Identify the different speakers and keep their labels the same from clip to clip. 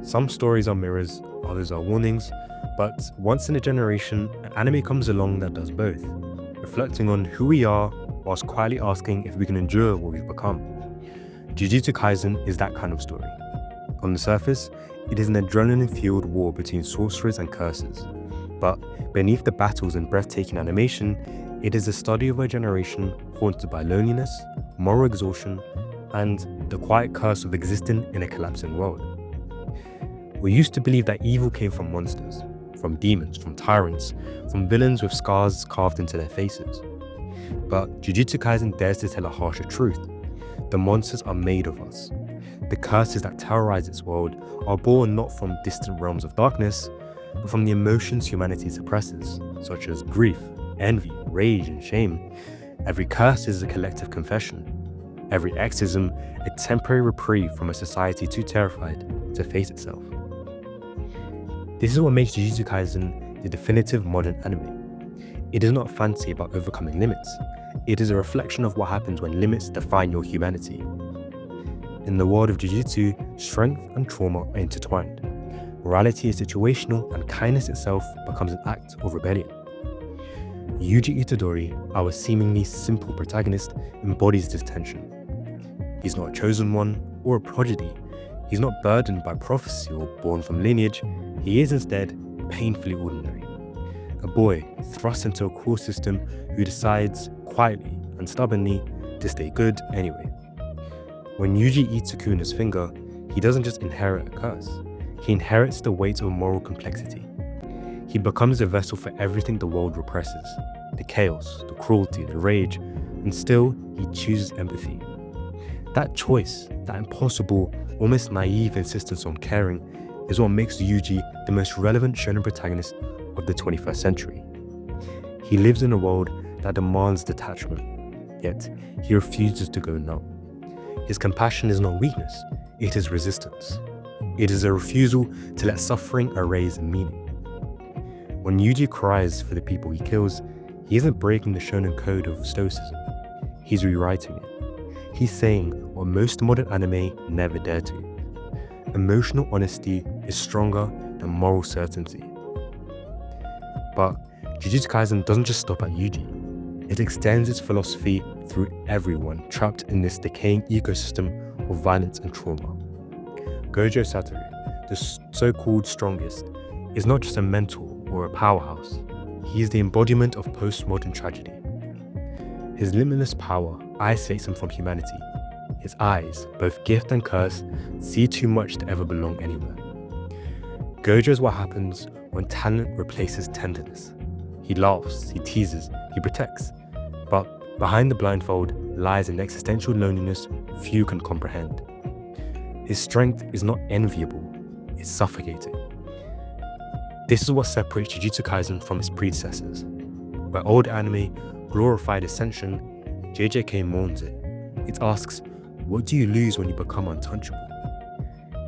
Speaker 1: Some stories are mirrors, others are warnings, but once in a generation, an anime comes along that does both, reflecting on who we are whilst quietly asking if we can endure what we've become. Jujutsu Kaisen is that kind of story. On the surface, it is an adrenaline-fueled war between sorcerers and curses, but beneath the battles and breathtaking animation, it is a study of a generation haunted by loneliness, moral exhaustion, and the quiet curse of existing in a collapsing world. We used to believe that evil came from monsters, from demons, from tyrants, from villains with scars carved into their faces. But Jujutsu Kaisen dares to tell a harsher truth. The monsters are made of us. The curses that terrorize its world are born not from distant realms of darkness, but from the emotions humanity suppresses, such as grief, envy, rage, and shame. Every curse is a collective confession. Every exorcism, a temporary reprieve from a society too terrified to face itself. This is what makes Jujutsu Kaisen the definitive modern anime. It is not a fantasy about overcoming limits. It is a reflection of what happens when limits define your humanity. In the world of Jujutsu, strength and trauma are intertwined. Morality is situational, and kindness itself becomes an act of rebellion. Yuji Itadori, our seemingly simple protagonist, embodies this tension. He's not a chosen one or a prodigy. He's not burdened by prophecy or born from lineage. He is instead painfully ordinary. A boy thrust into a cruel system who decides quietly and stubbornly to stay good anyway. When Yuji eats Sukuna's finger, he doesn't just inherit a curse. He inherits the weight of moral complexity. He becomes a vessel for everything the world represses, the chaos, the cruelty, the rage, and still he chooses empathy. That choice, that impossible, almost naive insistence on caring, is what makes Yuji the most relevant shōnen protagonist of the 21st century. He lives in a world that demands detachment, yet he refuses to go numb. His compassion is not weakness, it is resistance. It is a refusal to let suffering erase meaning. When Yuji cries for the people he kills, he isn't breaking the shōnen code of stoicism. He's rewriting it. He's saying what most modern anime never dare to. Emotional honesty is stronger than moral certainty. But Jujutsu Kaisen doesn't just stop at Yuji. It extends its philosophy through everyone trapped in this decaying ecosystem of violence and trauma. Gojo Satoru, the so-called strongest, is not just a mentor or a powerhouse. He is the embodiment of postmodern tragedy. His limitless power isolates him from humanity. His eyes, both gift and curse, see too much to ever belong anywhere. Gojo is what happens when talent replaces tenderness. He laughs, he teases, he protects. But behind the blindfold lies an existential loneliness few can comprehend. His strength is not enviable, it's suffocating. This is what separates Jujutsu Kaisen from its predecessors. Where old anime glorified ascension, JJK mourns it. It asks, what do you lose when you become untouchable?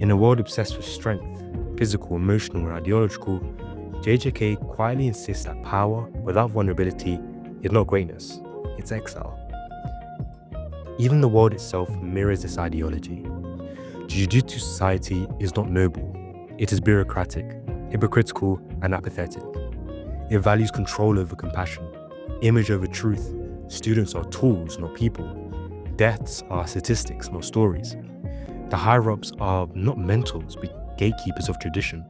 Speaker 1: In a world obsessed with strength, physical, emotional, and ideological, JJK quietly insists that power without vulnerability is not greatness, it's exile. Even the world itself mirrors this ideology. Jujutsu society is not noble, it is bureaucratic, hypocritical, and apathetic. It values control over compassion, image over truth. Students are tools, not people. Deaths are statistics, not stories. The higher-ups are not mentors, but gatekeepers of tradition,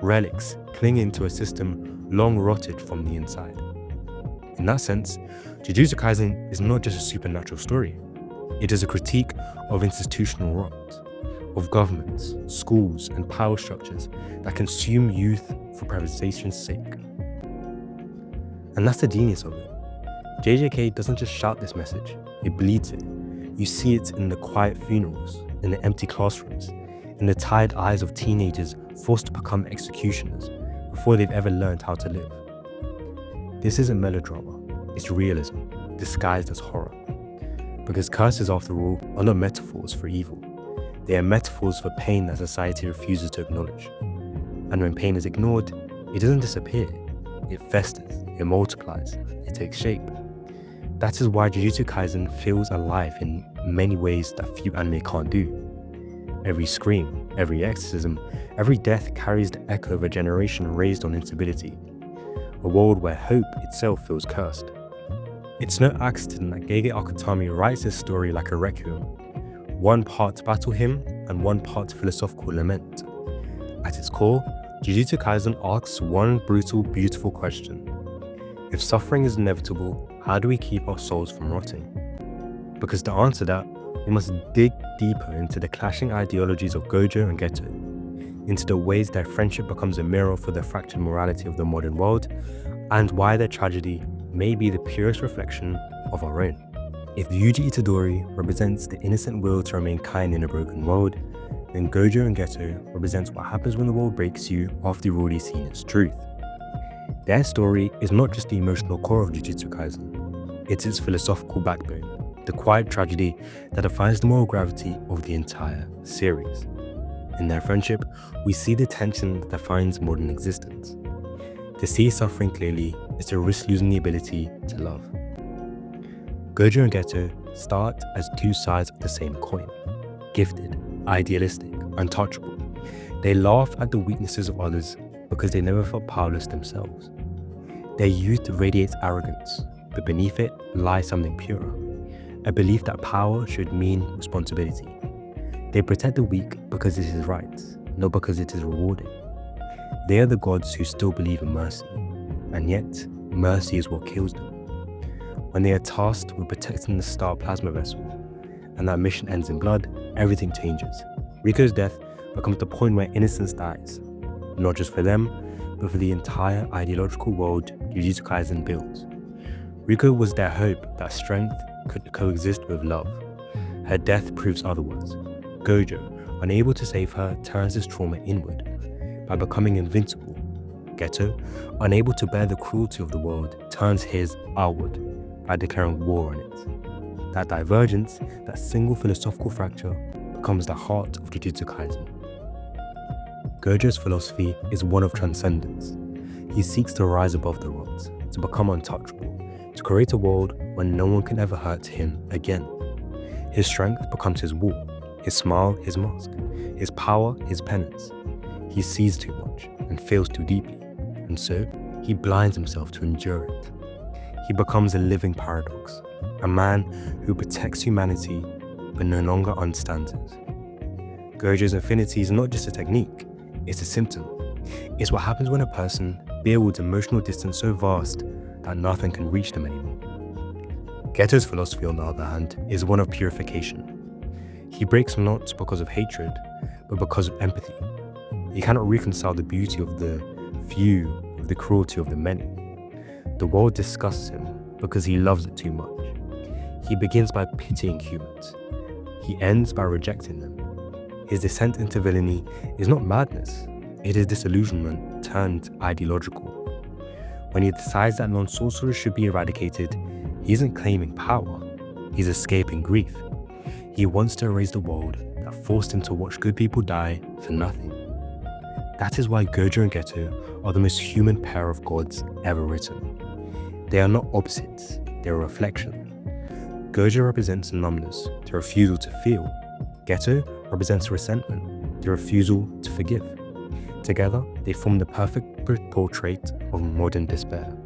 Speaker 1: relics clinging to a system long rotted from the inside. In that sense, Jujutsu Kaisen is not just a supernatural story. It is a critique of institutional rot, of governments, schools, and power structures that consume youth for privatization's sake. And that's the genius of it. JJK doesn't just shout this message, it bleeds it. You see it in the quiet funerals, in the empty classrooms, in the tired eyes of teenagers forced to become executioners before they've ever learned how to live. This isn't melodrama, it's realism, disguised as horror. Because curses, after all, are not metaphors for evil. They are metaphors for pain that society refuses to acknowledge. And when pain is ignored, it doesn't disappear. It festers, it multiplies, it takes shape. That is why Jujutsu Kaisen feels alive in many ways that few anime can't do. Every scream, every exorcism, every death carries the echo of a generation raised on instability, a world where hope itself feels cursed. It's no accident that Gege Akutami writes his story like a requiem, one part battle hymn and one part philosophical lament. At its core, Jujutsu Kaisen asks one brutal, beautiful question. If suffering is inevitable, how do we keep our souls from rotting? Because to answer that, we must dig deeper into the clashing ideologies of Gojo and Geto, into the ways their friendship becomes a mirror for the fractured morality of the modern world, and why their tragedy may be the purest reflection of our own. If Yuji Itadori represents the innocent will to remain kind in a broken world, then Gojo and Geto represents what happens when the world breaks you after you've already seen its truth. Their story is not just the emotional core of Jujutsu Kaisen, it's its philosophical backbone, the quiet tragedy that defines the moral gravity of the entire series. In their friendship, we see the tension that defines modern existence. To see suffering clearly is to risk losing the ability to love. Gojo and Geto start as two sides of the same coin, gifted, idealistic, untouchable. They laugh at the weaknesses of others because they never felt powerless themselves. Their youth radiates arrogance, but beneath it lies something purer, a belief that power should mean responsibility. They protect the weak because it is right, not because it is rewarding. They are the gods who still believe in mercy, and yet mercy is what kills them. When they are tasked with protecting the star plasma vessel, and that mission ends in blood, everything changes. Riko's death becomes the point where innocence dies, not just for them, but for the entire ideological world Jujutsu Kaisen builds. Riko was their hope that strength could coexist with love. Her death proves otherwise. Gojo, unable to save her, turns his trauma inward by becoming invincible. Geto, unable to bear the cruelty of the world, turns his outward by declaring war on it. That divergence, that single philosophical fracture, becomes the heart of Jujutsu Kaisen. Gojo's philosophy is one of transcendence. He seeks to rise above the rods, to become untouchable, to create a world where no one can ever hurt him again. His strength becomes his wall, his smile his mask, his power his penance. He sees too much and feels too deeply, and so he blinds himself to endure it. He becomes a living paradox, a man who protects humanity but no longer understands it. Gojo's infinity is not just a technique, it's a symptom. It's what happens when a person builds emotional distance so vast that nothing can reach them anymore. Geto's philosophy, on the other hand, is one of purification. He breaks not because of hatred, but because of empathy. He cannot reconcile the beauty of the few with the cruelty of the many. The world disgusts him because he loves it too much. He begins by pitying humans. He ends by rejecting them. His descent into villainy is not madness, it is disillusionment turned ideological. When he decides that non-sorcerers should be eradicated, he isn't claiming power, he's escaping grief. He wants to erase the world that forced him to watch good people die for nothing. That is why Gojo and Geto are the most human pair of gods ever written. They are not opposites, they are a reflection. Gojo represents numbness, the refusal to feel. Geto represents resentment, the refusal to forgive. Together, they form the perfect portrait of modern despair.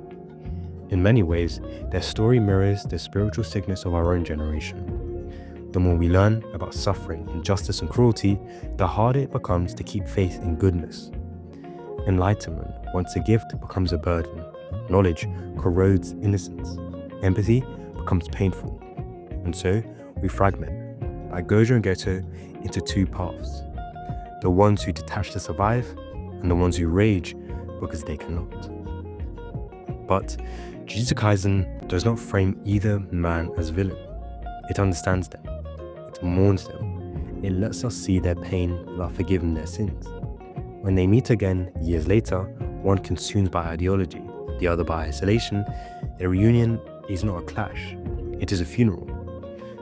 Speaker 1: In many ways, their story mirrors the spiritual sickness of our own generation. The more we learn about suffering, injustice, and cruelty, the harder it becomes to keep faith in goodness. Enlightenment, once a gift, becomes a burden. Knowledge corrodes innocence. Empathy becomes painful. And so, we fragment, like Gojo and Geto, into two paths. The ones who detach to survive, and the ones who rage because they cannot. But Jujutsu Kaisen does not frame either man as villain. It understands them. It mourns them. It lets us see their pain without forgiving their sins. When they meet again years later, one consumed by ideology, the other by isolation, their reunion is not a clash. It is a funeral.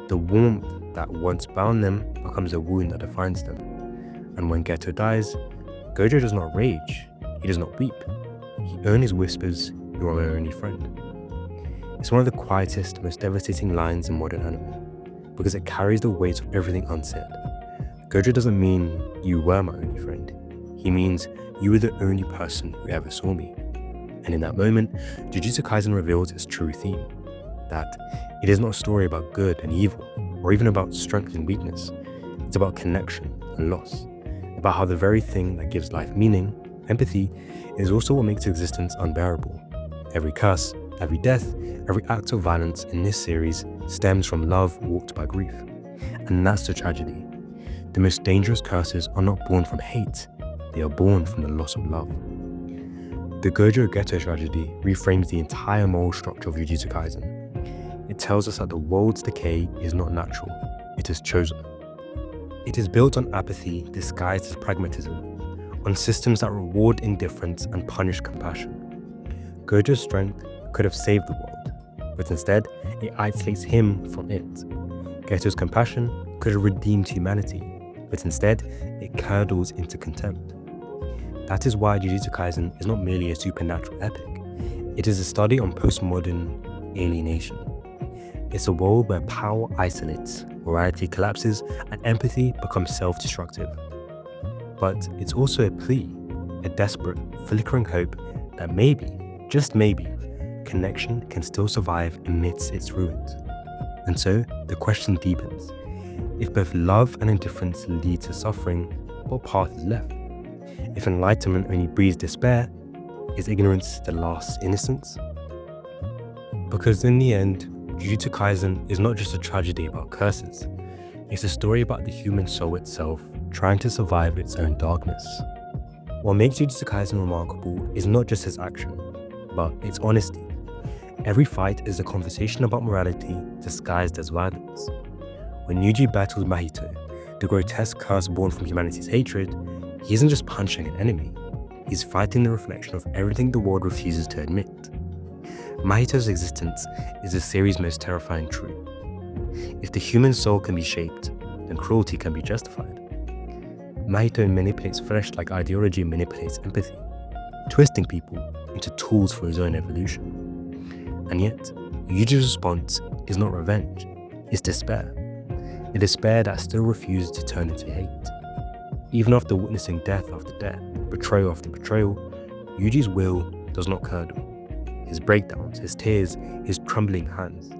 Speaker 1: The warmth that once bound them becomes a wound that defines them. And when Geto dies, Gojo does not rage, he does not weep. He only whispers, "You are my only friend." It's one of the quietest, most devastating lines in modern anime, because it carries the weight of everything unsaid. Gojo doesn't mean you were my only friend. He means you were the only person who ever saw me. And in that moment, Jujutsu Kaisen reveals its true theme, that it is not a story about good and evil, or even about strength and weakness. It's about connection and loss, about how the very thing that gives life meaning, empathy, is also what makes existence unbearable. Every curse, every death, every act of violence in this series stems from love walked by grief. And that's the tragedy. The most dangerous curses are not born from hate, they are born from the loss of love. The Gojo Geto tragedy reframes the entire moral structure of Jujutsu Kaisen. It tells us that the world's decay is not natural, it is chosen. It is built on apathy disguised as pragmatism, on systems that reward indifference and punish compassion. Gojo's strength could have saved the world, but instead it isolates him from it. Geto's compassion could have redeemed humanity, but instead it curdles into contempt. That is why Jujutsu Kaisen is not merely a supernatural epic. It is a study on postmodern alienation. It's a world where power isolates, morality collapses, and empathy becomes self-destructive. But it's also a plea, a desperate, flickering hope that maybe, just maybe, connection can still survive amidst its ruins. And so, the question deepens. If both love and indifference lead to suffering, what path is left? If enlightenment only breeds despair, is ignorance the last innocence? Because in the end, Jujutsu Kaisen is not just a tragedy about curses. It's a story about the human soul itself trying to survive its own darkness. What makes Jujutsu Kaisen remarkable is not just its action, but its honesty. Every fight is a conversation about morality disguised as violence. When Yuji battles Mahito, the grotesque curse born from humanity's hatred, he isn't just punching an enemy, he's fighting the reflection of everything the world refuses to admit. Mahito's existence is the series' most terrifying truth. If the human soul can be shaped, then cruelty can be justified. Mahito manipulates flesh like ideology manipulates empathy, twisting people into tools for his own evolution. And yet, Yuji's response is not revenge, it's despair. A despair that still refuses to turn into hate. Even after witnessing death after death, betrayal after betrayal, Yuji's will does not curdle. His breakdowns, his tears, his trembling hands.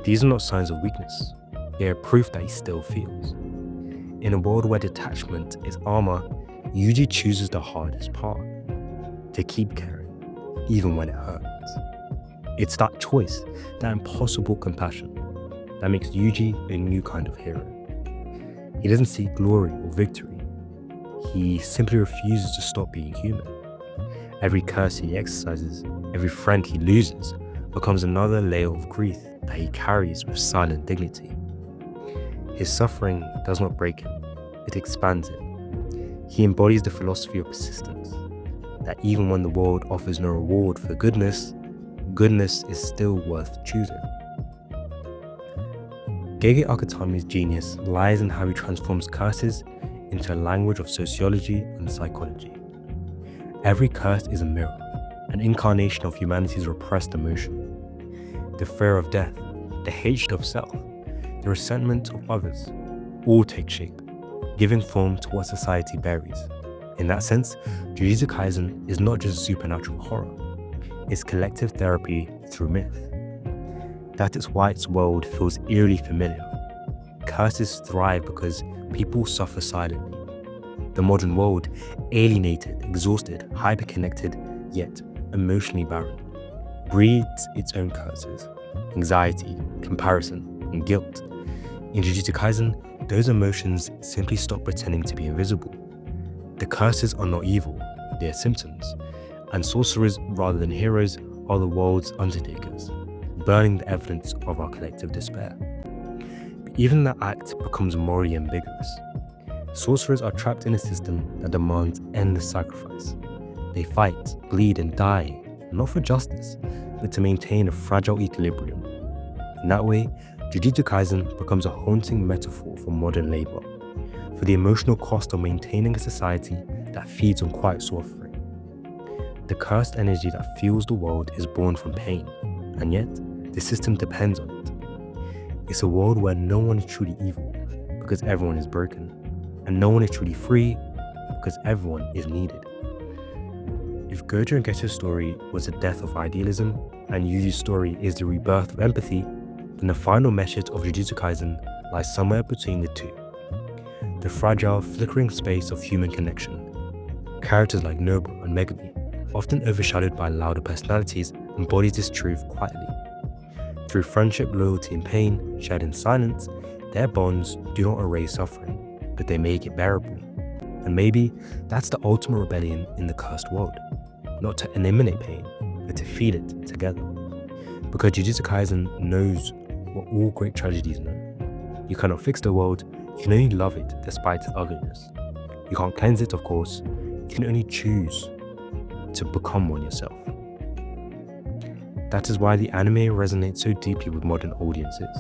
Speaker 1: These are not signs of weakness. They are proof that he still feels. In a world where detachment is armor, Yuji chooses the hardest part. To keep caring, even when it hurts. It's that choice, that impossible compassion, that makes Yuji a new kind of hero. He doesn't seek glory or victory. He simply refuses to stop being human. Every curse he exercises, every friend he loses, becomes another layer of grief that he carries with silent dignity. His suffering does not break him, it expands him. He embodies the philosophy of persistence, that even when the world offers no reward for goodness, goodness is still worth choosing. Gege Akutami's genius lies in how he transforms curses into a language of sociology and psychology. Every curse is a mirror, an incarnation of humanity's repressed emotion. The fear of death, the hatred of self, the resentment of others, all take shape, giving form to what society buries. In that sense, Jujutsu Kaisen is not just supernatural horror, it's collective therapy through myth. That is why its world feels eerily familiar. Curses thrive because people suffer silently. The modern world, alienated, exhausted, hyper-connected, yet emotionally barren, breeds its own curses, anxiety, comparison, and guilt. In Jujutsu Kaisen, those emotions simply stop pretending to be invisible. The curses are not evil, they are symptoms, and sorcerers rather than heroes are the world's undertakers, burning the evidence of our collective despair. But even that act becomes morally ambiguous. Sorcerers are trapped in a system that demands endless sacrifice. They fight, bleed, and die, not for justice, but to maintain a fragile equilibrium. In that way, Jujutsu Kaisen becomes a haunting metaphor for modern labor, for the emotional cost of maintaining a society that feeds on quiet suffering. The cursed energy that fuels the world is born from pain, and yet the system depends on it. It's a world where no one is truly evil, because everyone is broken, and no one is truly free because everyone is needed. If Gojo and Geto's story was the death of idealism and Yuji's story is the rebirth of empathy, then the final message of Jujutsu Kaisen lies somewhere between the two. The fragile, flickering space of human connection. Characters like Nobu and Megumi, often overshadowed by louder personalities, embodies this truth quietly. Through friendship, loyalty, and pain shared in silence, their bonds do not erase suffering, but they make it bearable. And maybe that's the ultimate rebellion in the cursed world. Not to eliminate pain, but to feel it together. Because Jujutsu Kaisen knows what all great tragedies know. You cannot fix the world, you can only love it despite its ugliness. You can't cleanse it, of course, you can only choose to become one yourself. That is why the anime resonates so deeply with modern audiences.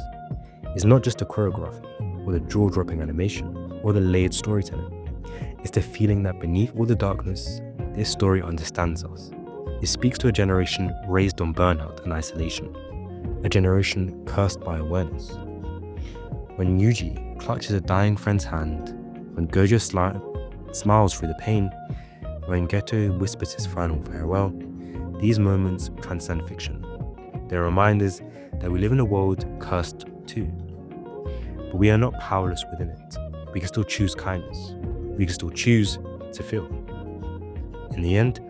Speaker 1: It's not just the choreography, or the jaw-dropping animation, or the layered storytelling. It's the feeling that beneath all the darkness, this story understands us. It speaks to a generation raised on burnout and isolation, a generation cursed by awareness. When Yuji clutches a dying friend's hand, when Gojo smiles through the pain, when Geto whispers his final farewell, these moments transcend fiction. They're reminders that we live in a world cursed too. But we are not powerless within it. We can still choose kindness. We can still choose to feel. In the end,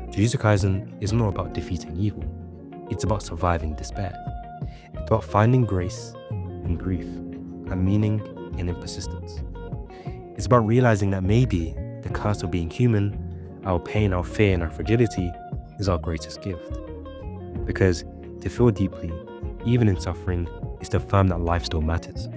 Speaker 1: Jujutsu Kaisen is not about defeating evil. It's about surviving despair. It's about finding grace in grief and meaning in persistence. It's about realizing that maybe the curse of being human, our pain, our fear, and our fragility is our greatest gift. Because to feel deeply, even in suffering, is to affirm that life still matters.